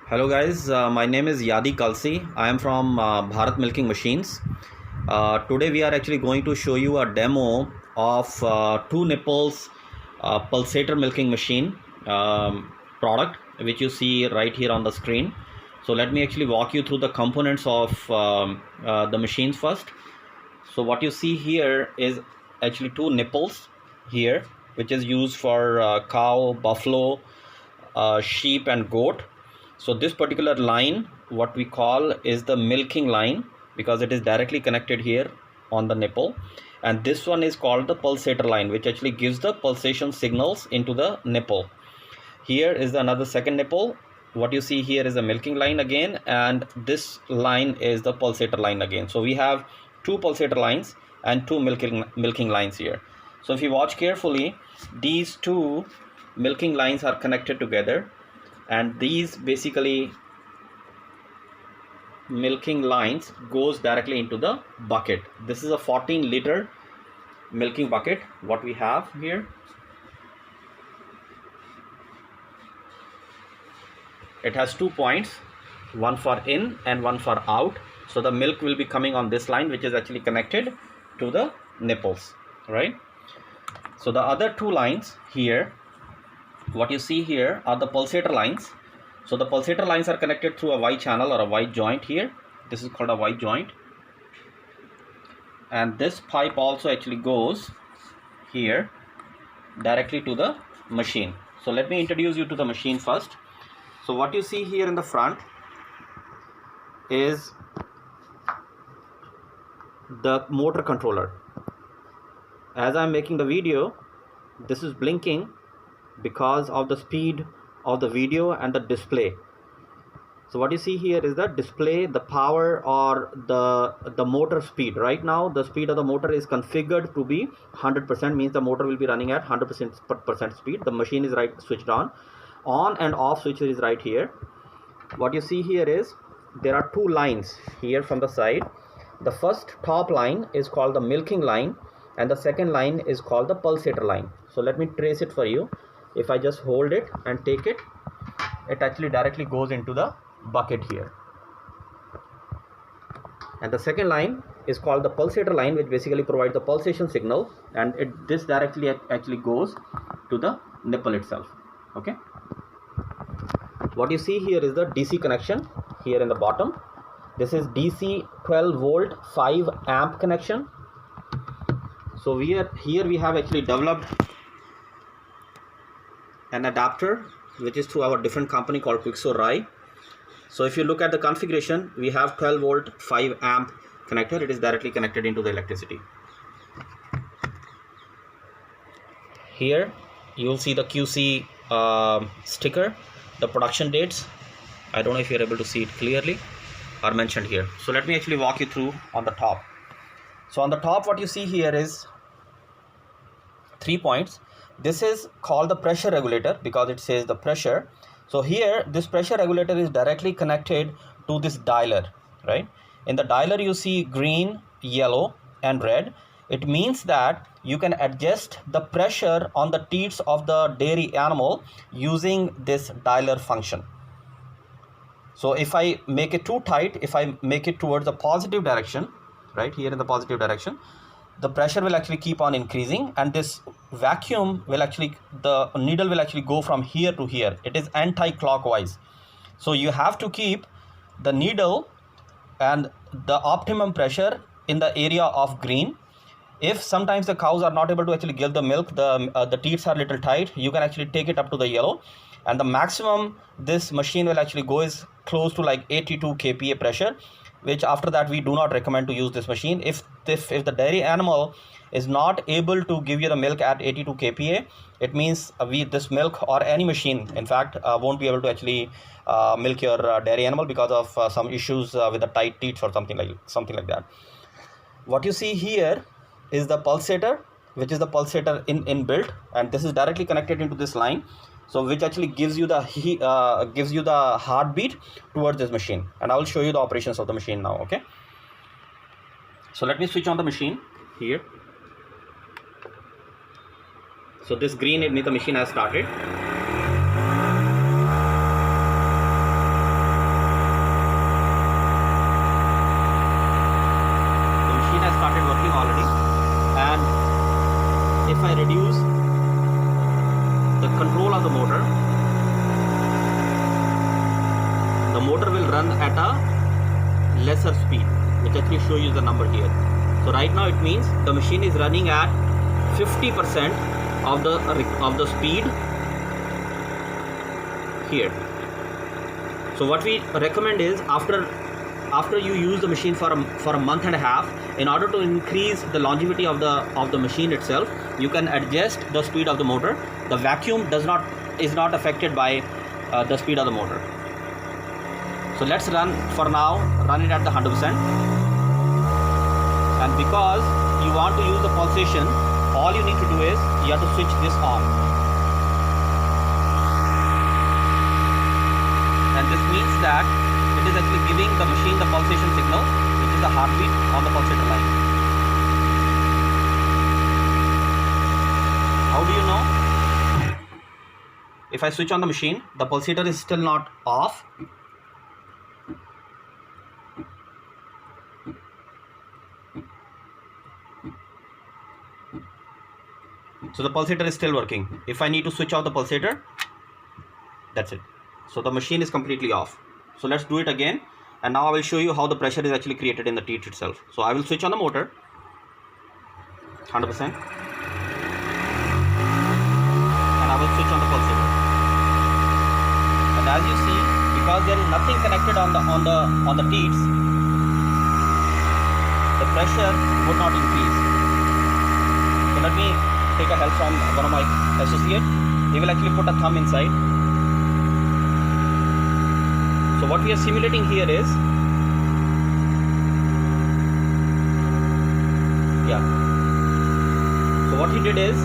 Hello guys, my name is Yadi Kalsi. I am from Bharat Milking Machines. Today we are actually going to show you a demo of two nipples pulsator milking machine product, which you see right here on the screen. So let me actually walk you through the components of the machines first. So what you see here is actually two nipples here, which is used for cow, buffalo, sheep and goat. So this particular line, what we call is the milking line, because it is directly connected here on the nipple. And this one is called the pulsator line, which actually gives the pulsation signals into the nipple. Here is another second nipple. What you see here is a milking line again, and this line is the pulsator line again. So we have two pulsator lines and two milking lines here. So if you watch carefully, these two milking lines are connected together, and these basically milking lines goes directly into the bucket. This is a 14-liter milking bucket what we have here. It has 2 points, one for in and one for out. So the milk will be coming on this line, which is actually connected to the nipples, right? So the other two lines here, what you see here are the pulsator lines. So the pulsator lines are connected through a Y channel or a Y joint here. This is called a Y joint. And this pipe also actually goes here directly to the machine. So let me introduce you to the machine first. So what you see here in the front is the motor controller. As I'm making the video, this is blinking because of the speed of the video and the display. So what you see here is the display, the power, or the motor speed. Right now the speed of the motor is configured to be 100%, means the motor will be running at 100% speed. The machine is right switched on and off switch is right here. What you see here is there are two lines here from the side. The first top line is called the milking line, and the second line is called the pulsator line. So let me trace it for you. If I just hold it and take it, it actually directly goes into the bucket here. And the second line is called the pulsator line, which basically provides the pulsation signal, and this directly actually goes to the nipple itself. Okay. What you see here is the DC connection here in the bottom. This is DC 12 volt 5 amp connection. So here we have actually developed an adapter which is through our different company called Quixo Rai. So if you look at the configuration, we have 12 volt 5 amp connector. It is directly connected into the electricity. Here you will see the QC sticker. The production dates, I don't know if you're able to see it clearly, are mentioned here. So let me actually walk you through on the top. So on the top, what you see here is 3 points. This is called the pressure regulator because it says the pressure. So here this pressure regulator is directly connected to this dialer, right? In the dialer you see green, yellow and red. It means that you can adjust the pressure on the teats of the dairy animal using this dialer function. So if I make it too tight, if I make it towards the positive direction, right here in the positive direction, the pressure will actually keep on increasing, and this vacuum will actually, the needle will actually go from here to here. It is anti-clockwise. So you have to keep the needle and the optimum pressure in the area of green. If sometimes the cows are not able to actually give the milk, the teats are a little tight, you can actually take it up to the yellow, and the maximum this machine will actually go is close to like 82 kPa pressure, which after that we do not recommend to use this machine. If the dairy animal is not able to give you the milk at 82 kPa, it means this milk or any machine in fact won't be able to actually milk your dairy animal because of some issues with the tight teats or something like that. What you see here is the pulsator, which is the pulsator inbuilt, and this is directly connected into this line, so which actually gives you the heartbeat towards this machine, and I will show you the operations of the machine now. Okay, so let me switch on the machine here. So this green, the machine has started. I reduce the control of the motor will run at a lesser speed, which actually show you the number here. So right now it means the machine is running at 50% of the speed here. So what we recommend is after you use the machine for a month and a half, in order to increase the longevity of the machine itself, you can adjust the speed of the motor. The vacuum is not affected by the speed of the motor. So let's run it at the 100%. And because you want to use the pulsation, all you need to do is you have to switch this on. And this means that it is actually giving the machine the pulsation signal, which is the heartbeat on the pulsator line. How do you know? If I switch on the machine, the pulsator is still not off. So the pulsator is still working. If I need to switch off the pulsator, that's it. So the machine is completely off. So let's do it again. And now I will show you how the pressure is actually created in the teeth itself. So I will switch on the motor, 100%. And I will switch on the pulsator. And as you see, because there is nothing connected on the teeth, the pressure would not increase. So let me take a help from one of my associates. He will actually put a thumb inside. So what we are simulating here is, so what he did is,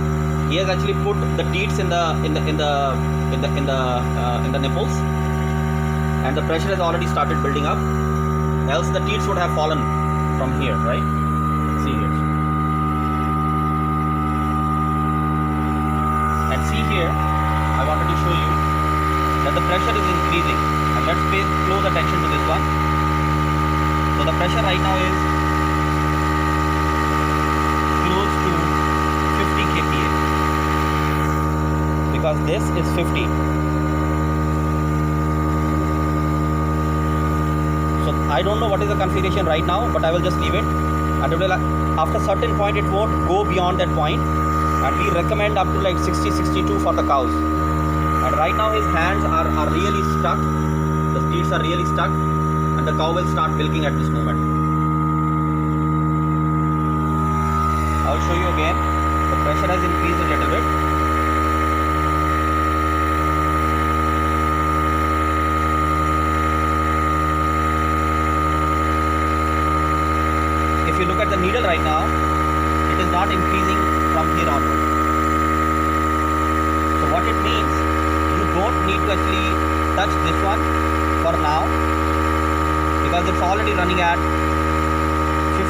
he has actually put the teats in the nipples, and the pressure has already started building up. Else the teats would have fallen from here, right? See here. And see here, I wanted to show you that the pressure is increasing. And let's pay close attention to this one. So the pressure right now is close to 50 kPa, because this is 50. So I don't know what is the configuration right now, but I will just leave it. And it will, after a certain point, it won't go beyond that point. And we recommend up to like 60, 62 for the cows. And right now his hands are really stuck. The teats are really stuck, and the cow will start milking at this moment. I will show you again. The pressure has increased a little bit. If you look at the needle right now, it is not increasing from here onward. So what it means, you don't need to actually touch this one for now, because it's already running at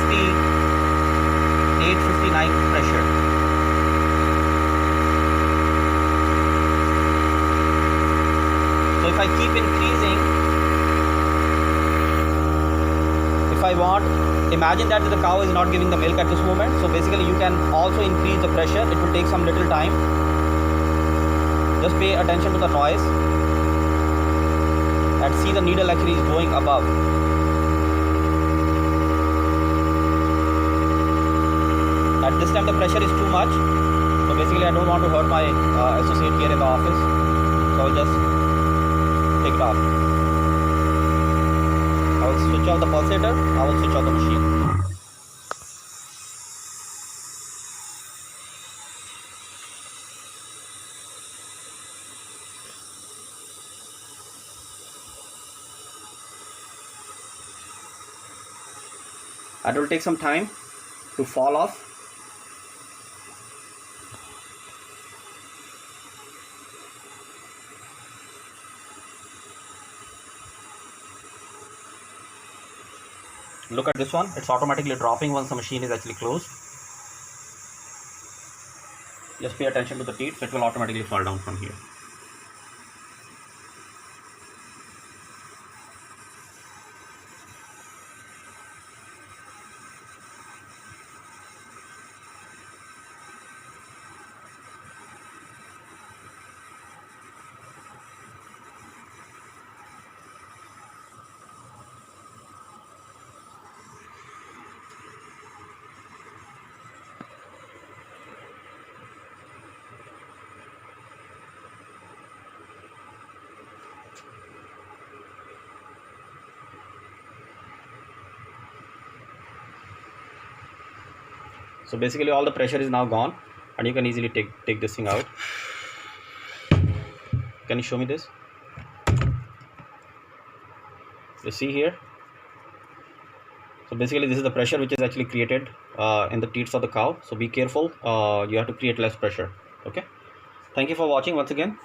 58, 59 pressure. So if I keep increasing, if I want, imagine that the cow is not giving the milk at this moment. So basically you can also increase the pressure. It will take some little time. Just pay attention to the noise and see the needle actually is going above. At this time the pressure is too much, so basically I don't want to hurt my associate here in the office, so I will just take it off. I will switch off the pulsator, I will switch off the machine. And it will take some time to fall off. Look at this one, it's automatically dropping once the machine is actually closed. Just pay attention to the teeth, it will automatically fall down from here. So basically all the pressure is now gone, and you can easily take this thing out. Can you show me this? You see here? So basically this is the pressure which is actually created in the teats of the cow. So be careful, you have to create less pressure. Okay, thank you for watching once again.